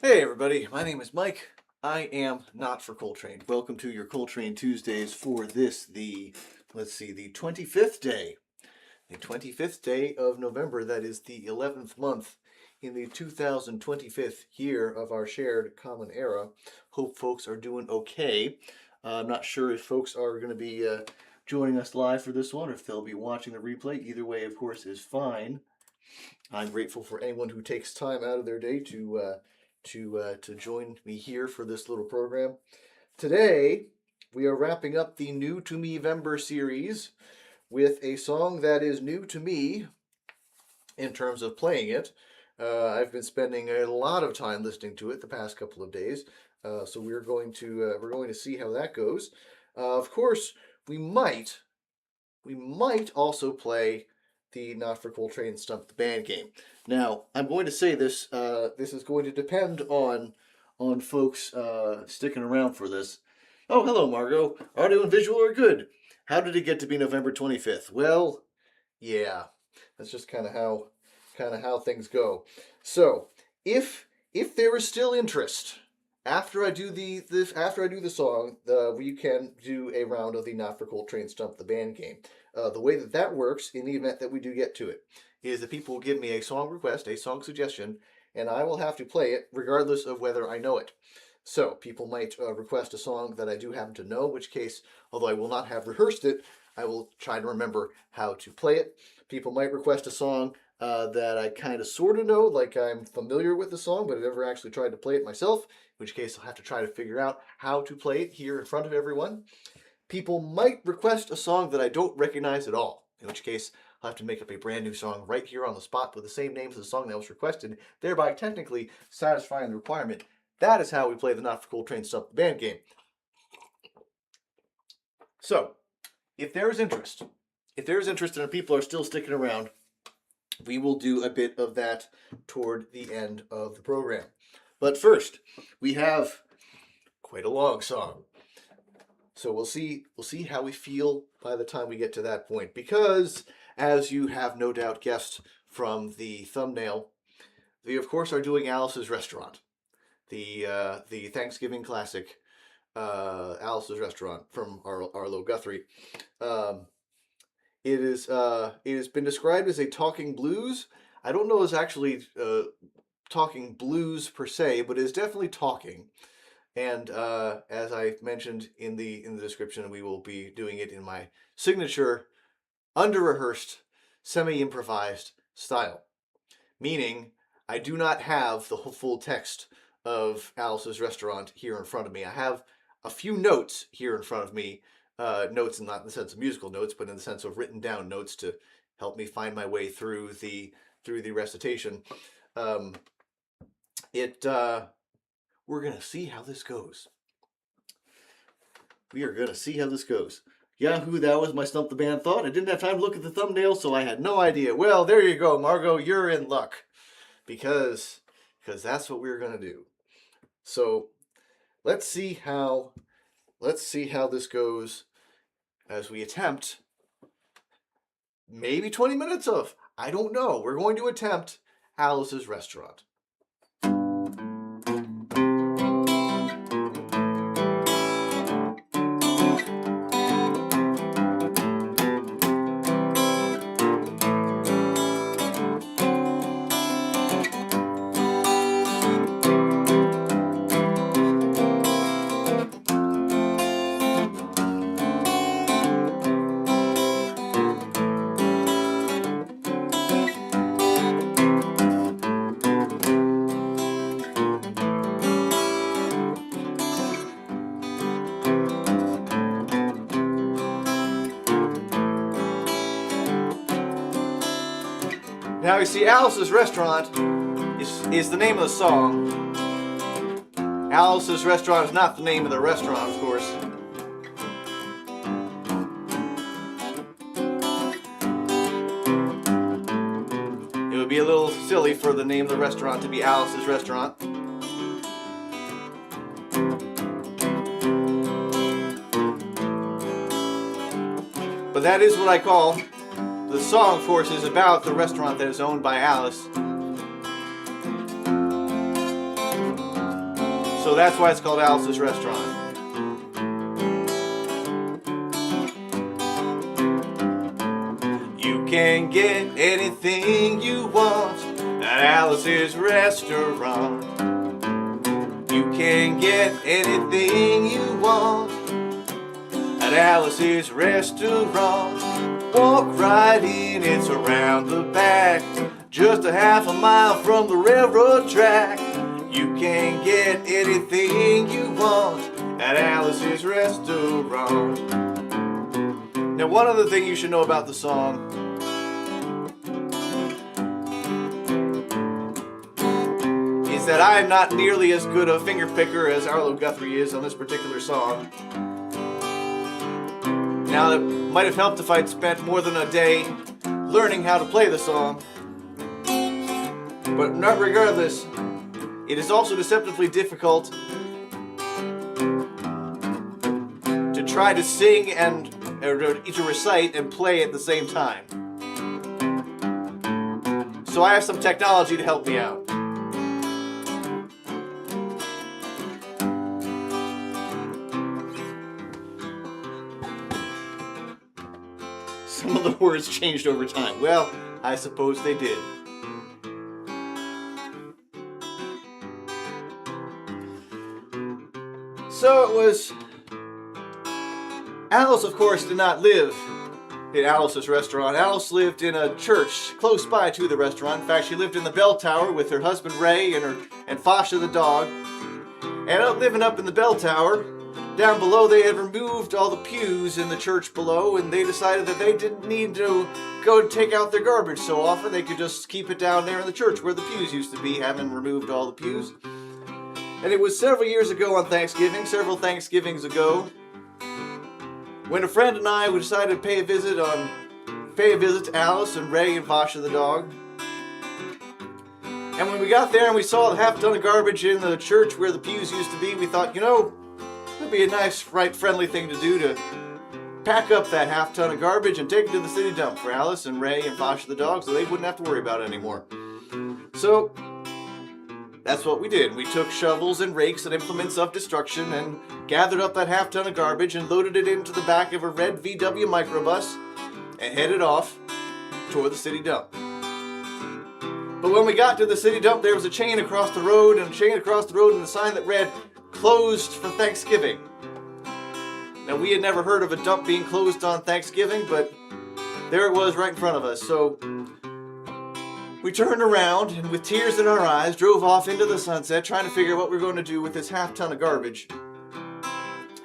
Hey everybody, my name is Mike. I am not for Coltrane. Welcome to your Coltrane Tuesdays for this, the 25th day. The 25th day of November, that is the 11th month in the 2025th year of our shared common era. Hope folks are doing okay. I'm not sure if folks are going to be joining us live for this one or if they'll be watching the replay. Either way, of course, is fine. I'm grateful for anyone who takes time out of their day to join me here for this little program. Today, we are wrapping up the New to Me Vember series with a song that is new to me in terms of playing it. I've been spending a lot of time listening to it the past couple of days, so we're going to see how that goes. Of course, we might also play the Not for Coltrane Stump the Band game. Now, I'm going to say this. This is going to depend on folks sticking around for this. Oh, hello, Margot. Audio and visual are good. How did it get to be November 25th? Well, yeah, that's just kind of how things go. So, if there is still interest after I do the song, we can do a round of the Not for Coltrane Stump the Band game. The way that works, in the event that we do get to it, is that people will give me a song request, a song suggestion, and I will have to play it regardless of whether I know it. So people might request a song that I do happen to know, in which case, although I will not have rehearsed it, I will try to remember how to play it. People might request a song that I kind of sort of know, like I'm familiar with the song, but I've never actually tried to play it myself, in which case I'll have to try to figure out how to play it here in front of everyone. People might request a song that I don't recognize at all, in which case I'll have to make up a brand new song right here on the spot with the same name as the song that was requested, thereby technically satisfying the requirement. That is how we play the Not for Coltrane Stump the Band game. So, if there is interest and people are still sticking around, we will do a bit of that toward the end of the program. But first, we have quite a long song. So we'll see how we feel by the time we get to that point. Because, as you have no doubt guessed from the thumbnail, we of course are doing Alice's Restaurant, the Thanksgiving classic, Alice's Restaurant from Arlo Guthrie. It has been described as a talking blues. I don't know if it's actually talking blues per se, but it is definitely talking. And as I mentioned in the description, we will be doing it in my signature under-rehearsed, semi-improvised style. Meaning, I do not have the full text of Alice's Restaurant here in front of me. I have a few notes here in front of me, notes not in the sense of musical notes, but in the sense of written down notes to help me find my way through the recitation. We're going to see how this goes. We are going to see how this goes. Yahoo, that was my Stump the Band thought. I didn't have time to look at the thumbnail, so I had no idea. Well, there you go, Margot. You're in luck. Because that's what we're going to do. So, let's see how this goes as we attempt maybe 20 minutes of, I don't know. We're going to attempt Alice's Restaurant. Now you see, Alice's Restaurant is the name of the song. Alice's Restaurant is not the name of the restaurant, of course. It would be a little silly for the name of the restaurant to be Alice's Restaurant. But that is what I call. The song, of course, is about the restaurant that is owned by Alice. So that's why it's called Alice's Restaurant. You can get anything you want at Alice's Restaurant. You can get anything you want at Alice's Restaurant. Walk right in, it's around the back, just a half a mile from the railroad track. You can get anything you want at Alice's Restaurant. Now, one other thing you should know about the song is that I am not nearly as good a finger picker as Arlo Guthrie is on this particular song. Now, it might have helped if I'd spent more than a day learning how to play the song, but not regardless, it is also deceptively difficult to try to sing or to recite and play at the same time. So I have some technology to help me out. Some of the words changed over time. Well, I suppose they did. So it was... Alice, of course, did not live in Alice's Restaurant. Alice lived in a church close by to the restaurant. In fact, she lived in the bell tower with her husband Ray and Fasha the dog. And living up in the bell tower, down below they had removed all the pews in the church below, and they decided that they didn't need to go take out their garbage so often. They could just keep it down there in the church where the pews used to be, having removed all the pews. And it was several years ago on Thanksgiving, several Thanksgivings ago, when a friend and I decided to pay a visit to Alice and Ray and Fasha the dog. And when we got there and we saw the half ton of garbage in the church where the pews used to be, we thought, it'd be a nice, right, friendly thing to do to pack up that half ton of garbage and take it to the city dump for Alice and Ray and Fasha the dog so they wouldn't have to worry about it anymore. So that's what we did. We took shovels and rakes and implements of destruction and gathered up that half ton of garbage and loaded it into the back of a red VW microbus and headed off toward the city dump. But when we got to the city dump, there was a chain across the road and a sign that read, "Closed for Thanksgiving." Now, we had never heard of a dump being closed on Thanksgiving, but there it was right in front of us. So we turned around and with tears in our eyes drove off into the sunset trying to figure out what we were going to do with this half ton of garbage.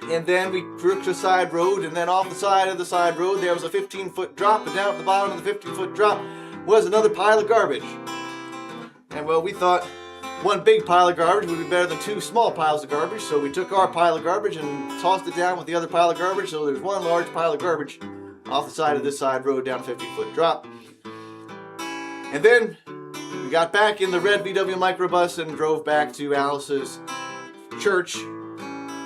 And then we took a side road, and then off the side of the side road there was a 15-foot drop, and down at the bottom of the 15-foot drop was another pile of garbage. And well, we thought one big pile of garbage would be better than two small piles of garbage, so we took our pile of garbage and tossed it down with the other pile of garbage, so there's one large pile of garbage off the side of this side road down a 15-foot drop. And then we got back in the red VW microbus and drove back to Alice's church,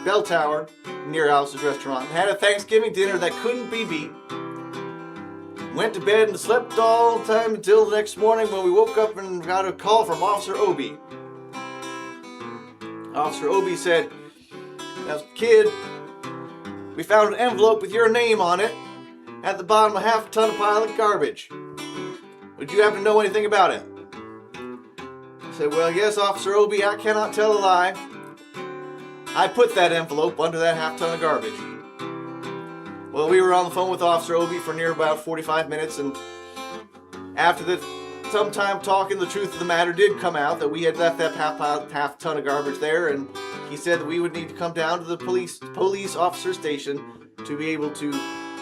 bell tower, near Alice's Restaurant, and had a Thanksgiving dinner that couldn't be beat. Went to bed and slept all the time until the next morning when we woke up and got a call from Officer Obie. Officer Obie said, "Now, kid, we found an envelope with your name on it at the bottom of half a ton of pile of garbage. Would you happen to know anything about it?" I said, "Well, yes, Officer Obie, I cannot tell a lie. I put that envelope under that half ton of garbage." Well, we were on the phone with Officer Obie for near about 45 minutes, and after some time talking, the truth of the matter did come out that we had left that half ton of garbage there, and he said that we would need to come down to the police officer station to be able to,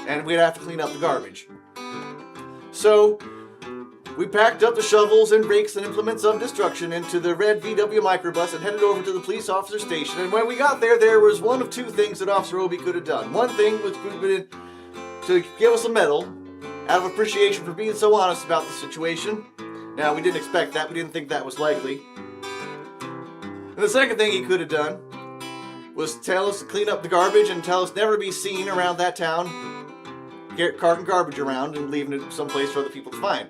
and we'd have to clean up the garbage. So we packed up the shovels and rakes and implements of destruction into the red VW microbus and headed over to the police officer station. And when we got there, there was one of two things that Officer Obie could have done. One thing was to give us a medal out of appreciation for being so honest about the situation. Now, we didn't expect that. We didn't think that was likely. And the second thing he could have done was tell us to clean up the garbage and tell us never to be seen around that town carting garbage around and leaving it someplace for other people to find.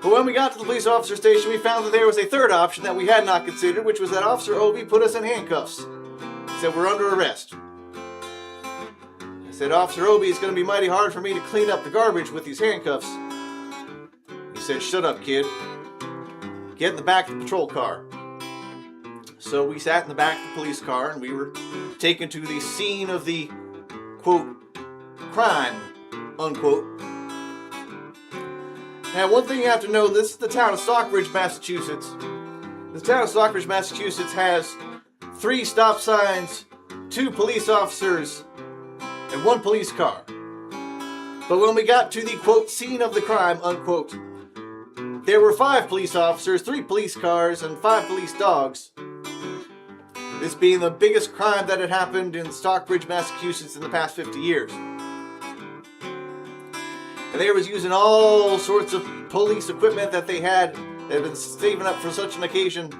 But when we got to the police officer station, we found that there was a third option that we had not considered, which was that Officer Obi put us in handcuffs. He said, we're under arrest. I said, Officer Obi, it's going to be mighty hard for me to clean up the garbage with these handcuffs. He said, shut up, kid. Get in the back of the patrol car. So we sat in the back of the police car and we were taken to the scene of the, quote, crime, unquote. Now, one thing you have to know, this is the town of Stockbridge, Massachusetts. The town of Stockbridge, Massachusetts has 3 stop signs, 2 police officers, and 1 police car. But when we got to the, quote, scene of the crime, unquote, there were 5 police officers, 3 police cars, and 5 police dogs. This being the biggest crime that had happened in Stockbridge, Massachusetts in the past 50 years. And they was using all sorts of police equipment that they had been saving up for such an occasion.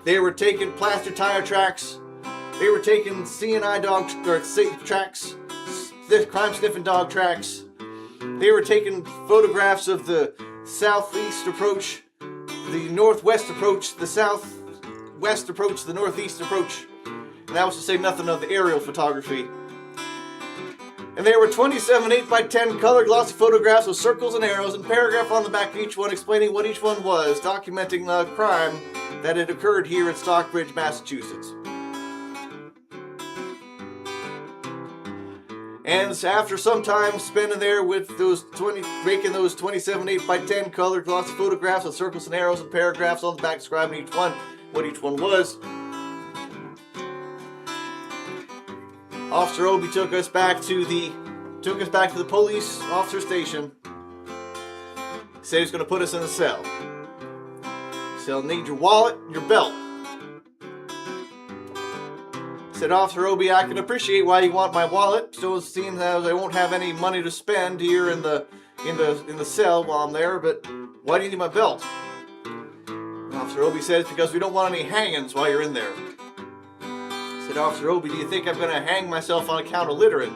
They were taking plaster tire tracks. They were taking CNI dog tracks, crime sniffing dog tracks. They were taking photographs of the southeast approach, the northwest approach, the southwest approach, the northeast approach. And that was to say nothing of the aerial photography. And there were 27 8x10 color glossy photographs with circles and arrows and paragraph on the back of each one explaining what each one was, documenting the crime that had occurred here in Stockbridge, Massachusetts. And after some time spending there with making those 27 8x10 color glossy photographs with circles and arrows and paragraphs on the back describing each one, what each one was, Officer Obi took us back to the police officer station. He said he was going to put us in a cell. He said, I'll need your wallet and your belt. He said, Officer Obi, I can appreciate why you want my wallet, so it seems as I won't have any money to spend here in the cell while I'm there, but why do you need my belt? And Officer Obi said, it's because we don't want any hangings while you're in there. Said, Officer Obi, do you think I'm going to hang myself on account of littering?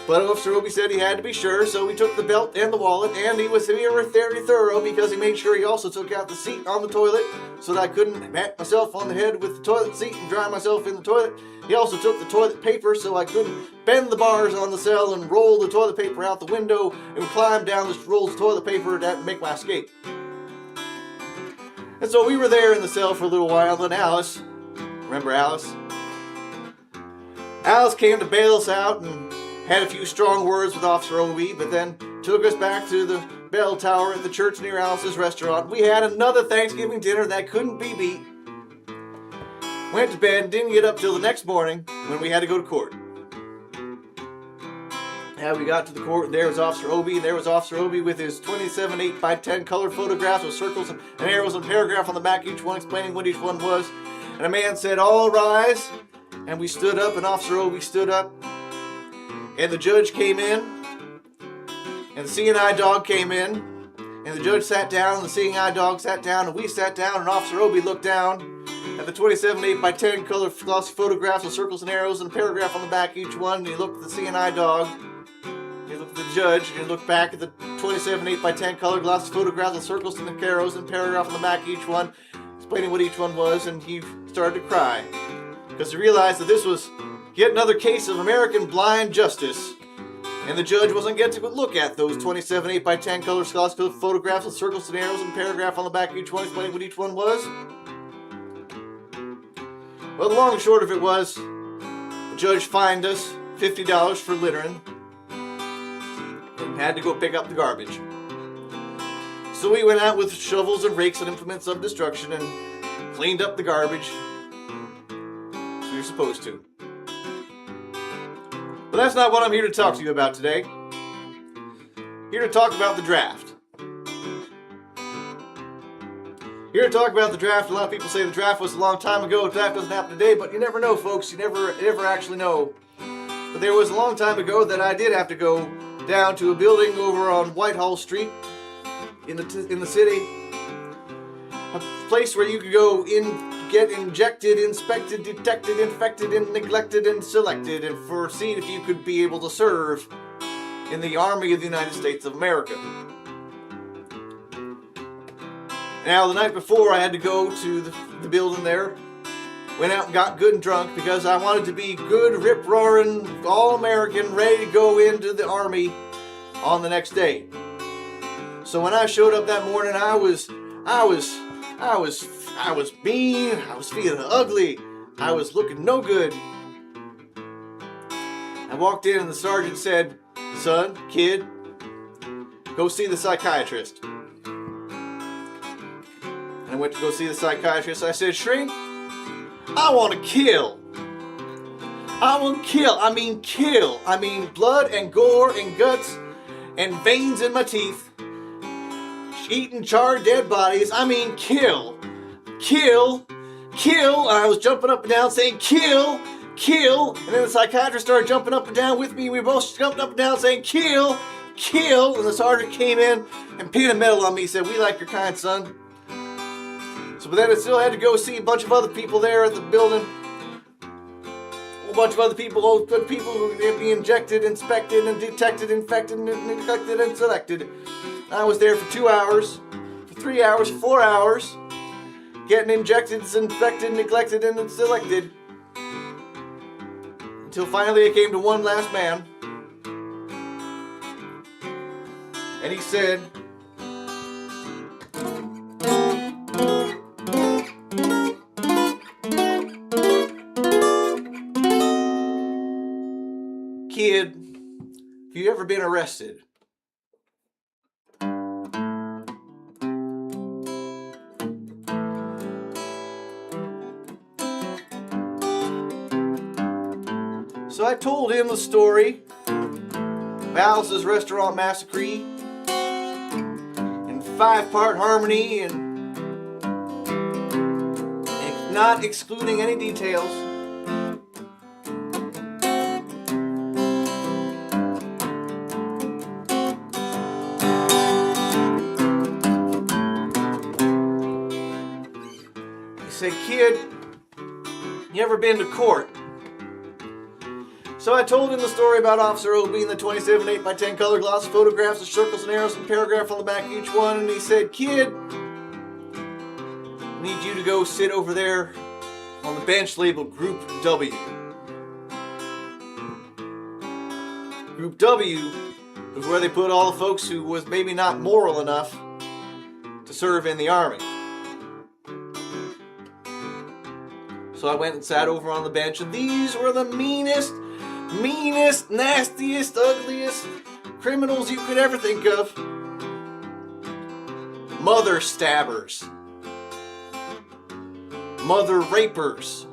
But Officer Obi said he had to be sure, so we took the belt and the wallet, and he was very thorough because he made sure he also took out the seat on the toilet so that I couldn't pat myself on the head with the toilet seat and dry myself in the toilet. He also took the toilet paper so I couldn't bend the bars on the cell and roll the toilet paper out the window and climb down the rolls of toilet paper to make my escape. And so we were there in the cell for a little while, then Alice, remember Alice? Alice came to bail us out and had a few strong words with Officer Obi, but then took us back to the bell tower at the church near Alice's restaurant. We had another Thanksgiving dinner that couldn't be beat. Went to bed and didn't get up till the next morning when we had to go to court. And we got to the court, and there was Officer Obi, and there was Officer Obi with his 27 8x10 colored photographs with circles and arrows and paragraph on the back, each one explaining what each one was. And a man said, all rise. And we stood up, and Officer Obi stood up. And the judge came in. And the CNI dog came in. And the judge sat down, and the CNI dog sat down, and we sat down, and Officer Obi looked down at the 27 8x10 color glossy photographs with circles and arrows and a paragraph on the back, each one. And he looked at the CNI dog. He looked at the judge, and he looked back at the 27 8x10 color glossy photographs with circles and arrows and a paragraph on the back, each one, explaining what each one was, and he started to cry because he realized that this was yet another case of American blind justice, and the judge wasn't getting to look at those 27 8x10 color glossy photographs with circles and arrows and a paragraph on the back, each one explaining what each one was. Well, the long and short of it was, the judge fined us $50 for littering and had to go pick up the garbage. So we went out with shovels and rakes and implements of destruction and cleaned up the garbage as we were supposed to. But that's not what I'm here to talk to you about today. I'm here to talk about the draft. Here to talk about the draft. A lot of people say the draft was a long time ago. The draft doesn't happen today, but you never know, folks. You never actually know. But there was a long time ago that I did have to go down to a building over on Whitehall Street in the city, a place where you could go in, get injected, inspected, detected, infected, and neglected, and selected, and see if you could be able to serve in the Army of the United States of America. Now, the night before, I had to go to the building there. Went out and got good and drunk because I wanted to be good, rip-roaring, all-American, ready to go into the Army on the next day. So when I showed up that morning, I was mean, I was feeling ugly, I was looking no good. I walked in and the sergeant said, "Son, kid, go see the psychiatrist." And I went to go see the psychiatrist. I said, "Shrink, I want to kill. I want to kill. I mean kill. I mean blood and gore and guts and veins in my teeth. Eating charred dead bodies. I mean kill. Kill. Kill." And I was jumping up and down saying kill. Kill. And then the psychiatrist started jumping up and down with me. We both jumped up and down saying kill. Kill. And the sergeant came in and pinned a medal on me. He said, "We like your kind, son." But then I still had to go see a bunch of other people there at the building. A bunch of other people, who would be injected, inspected, and detected, infected, and neglected, and selected. I was there for 2 hours, for 3 hours, 4 hours, getting injected, infected, neglected, and selected. Until finally I came to one last man. And he said, "Kid, have you ever been arrested?" So I told him the story of Alice's Restaurant Massacree in 5-part harmony and not excluding any details. He said, "Kid, you ever been to court?" So I told him the story about Officer O being the 27 8x10 color gloss photographs with circles and arrows and paragraph on the back of each one. And he said, "Kid, I need you to go sit over there on the bench labeled Group W. Group W is where they put all the folks who was maybe not moral enough to serve in the Army." So I went and sat over on the bench, and these were the meanest, nastiest, ugliest criminals you could ever think of. Mother stabbers. Mother rapers.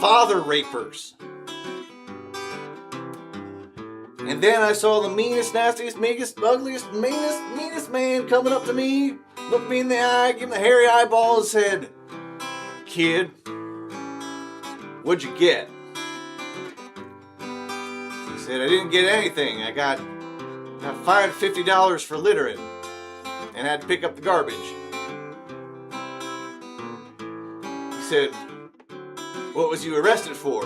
Father rapers. And then I saw the meanest, nastiest, biggest, ugliest, meanest man coming up to me, looked me in the eye, gave me the hairy eyeball, and said, "Kid, what'd you get?" He said, "I didn't get anything. I got fined $50 for littering and had to pick up the garbage." He said, "What was you arrested for?"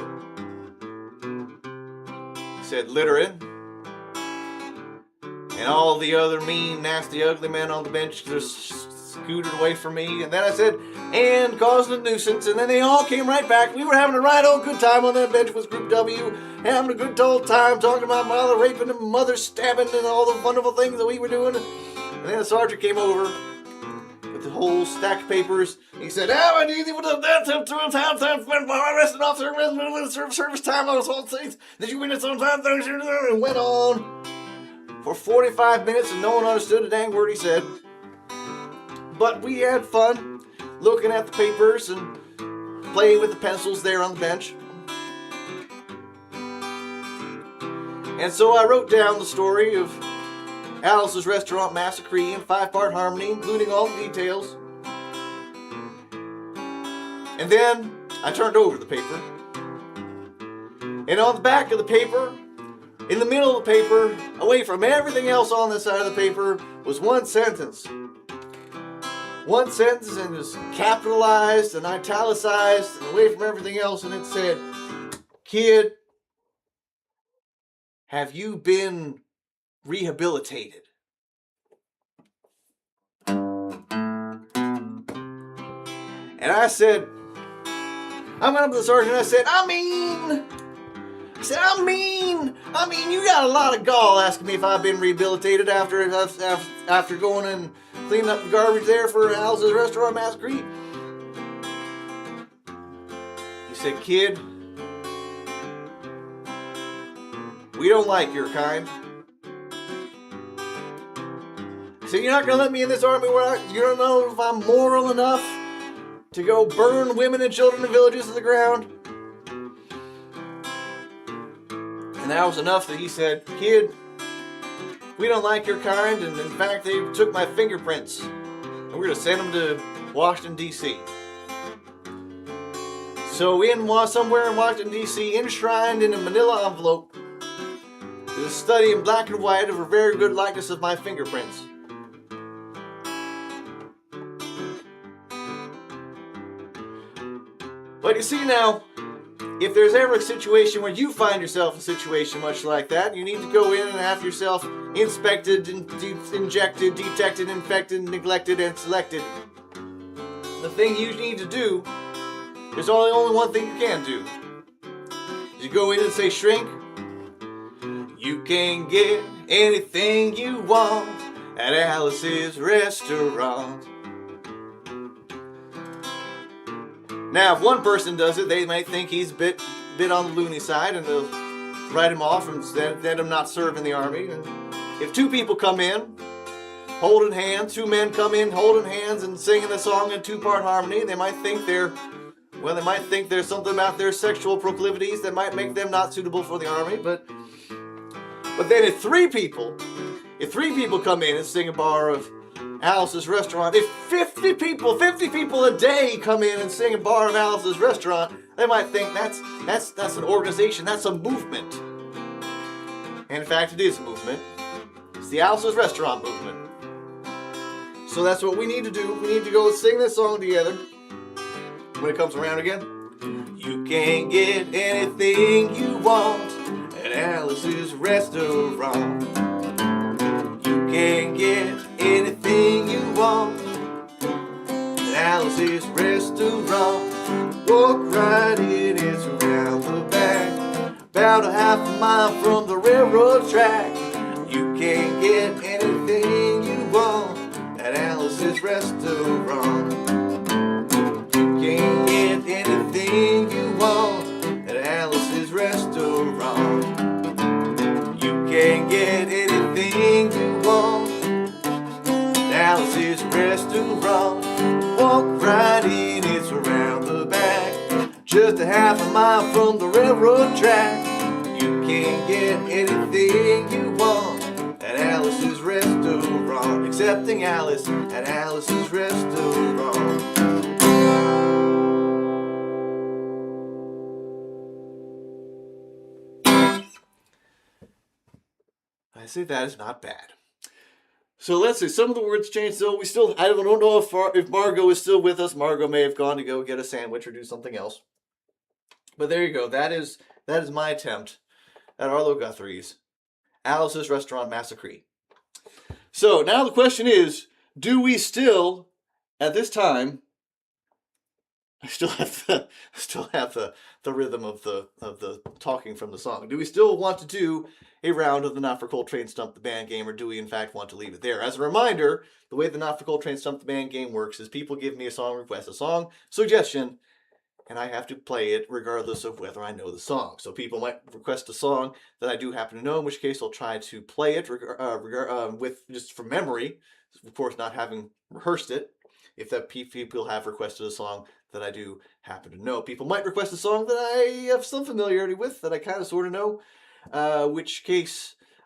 He said, "Littering." And all the other mean, nasty, ugly men on the bench just scooted away from me. And then I said, "And causing a nuisance." And then they all came right back. We were having a right old good time on that bench with Group W, having a good old time talking about mother raping and mother stabbing and all the wonderful things that we were doing. And then the sergeant came over with the whole stack of papers. He said, "I need you to that time when my arrested officer service time on all things that you win at some time," and went on for 45 minutes, and no one understood a dang word he said. But we had fun looking at the papers and playing with the pencils there on the bench. And so I wrote down the story of Alice's Restaurant Massacree in 5-part harmony, including all the details. And then I turned over the paper. And on the back of the paper, in the middle of the paper, away from everything else on this side of the paper, was one sentence. One sentence, and it was capitalized and italicized and away from everything else, and it said, "Kid, have you been rehabilitated?" And I said, I went up to the sergeant and I said, I mean, you got a lot of gall asking me if I've been rehabilitated after going and cleaning up the garbage there for Alice's Restaurant Massacree. He said, kid, we don't like your kind. He said, you're not going to let me in this army where you don't know if I'm moral enough to go burn women and children in villages to the ground. And that was enough that he said, kid, we don't like your kind, and in fact they took my fingerprints and we're going to send them to Washington, D.C. So somewhere in Washington, D.C., enshrined in a manila envelope, is a study in black and white of a very good likeness of my fingerprints. But you see now, if there's ever a situation where you find yourself in a situation much like that, you need to go in and have yourself inspected, injected, detected, infected, neglected, and selected. The thing you need to do, there's only one thing you can do. You go in and say, shrink, you can get anything you want at Alice's Restaurant. Now, if one person does it, they might think he's a bit on the loony side, and they'll write him off and let him not serve in the army. And if two people come in, holding hands, two men come in holding hands and singing the song in two-part harmony, they might think there's something about their sexual proclivities that might make them not suitable for the army. But then if three people come in and sing a bar of Alice's Restaurant, if 50 people a day come in and sing a bar of Alice's Restaurant, they might think that's an organization, that's a movement. And in fact, it is a movement. It's the Alice's Restaurant movement. So that's what we need to do. We need to go sing this song together when it comes around again. You can get anything you want at Alice's Restaurant. You can get anything you want at Alice's Restaurant. Walk right in, it's around the back, about a half a mile from the railroad track. You can get anything you want at Alice's Restaurant. You can get anything you want at Alice's Restaurant. You can get anything you want at Alice's Restaurant. Walk right in, it's around the back, just a half a mile from the railroad track. You can get anything you want at Alice's Restaurant. Accepting Alice at Alice's Restaurant. I say that is not bad. So let's see, some of the words changed. So I don't know if Margot is still with us. Margot may have gone to go get a sandwich or do something else. But there you go. That is my attempt at Arlo Guthrie's Alice's Restaurant Massacree. So now the question is, do we still, at this time, I still have the rhythm of the talking from the song. Do we still want to do a round of the Not for Coltrane Stump the Band game, or do we in fact want to leave it there? As a reminder, the way the Not for Coltrane Stump the Band game works is people give me a song request, a song suggestion, and I have to play it regardless of whether I know the song. So people might request a song that I do happen to know, in which case I'll try to play it with just from memory, of course not having rehearsed it. If that people have requested a song that I do happen to know. People might request a song that I have some familiarity with, that I kind of sort of know, which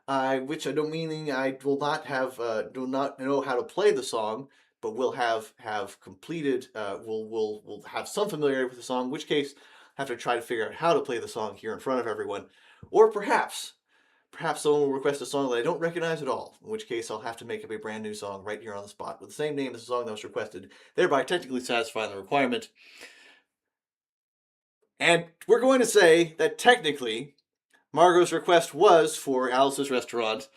I don't meaning I will not have do not know how to play the song, but will have completed will have some familiarity with the song, in which case I have to try to figure out how to play the song here in front of everyone. Or perhaps someone will request a song that I don't recognize at all, in which case I'll have to make up a brand new song right here on the spot with the same name as the song that was requested, thereby technically satisfying the requirement. And we're going to say that technically Margot's request was for Alice's Restaurant.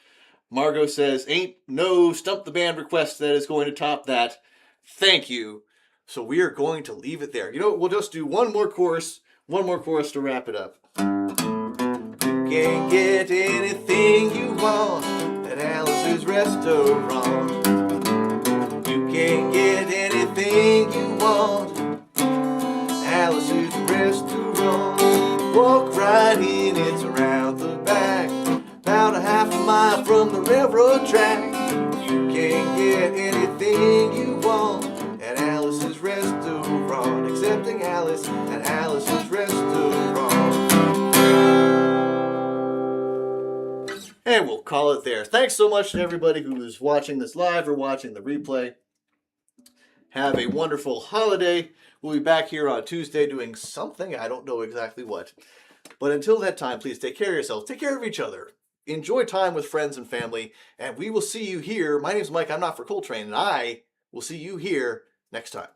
Margot says, ain't no Stump the Band request that is going to top that. Thank you So we are going to leave it there. You know what? We'll just do one more chorus to wrap it up. You can get anything you want at Alice's Restaurant. You can get anything you want at Alice's Restaurant. Walk right in, it's around the back, about a half a mile from the railroad track. You can get anything you want at Alice's Restaurant, accepting Alice at Alice's Restaurant. And we'll call it there. Thanks so much to everybody who is watching this live or watching the replay. Have a wonderful holiday. We'll be back here on Tuesday doing something. I don't know exactly what. But until that time, please take care of yourself. Take care of each other. Enjoy time with friends and family. And we will see you here. My name is Mike. I'm not for Coltrane. And I will see you here next time.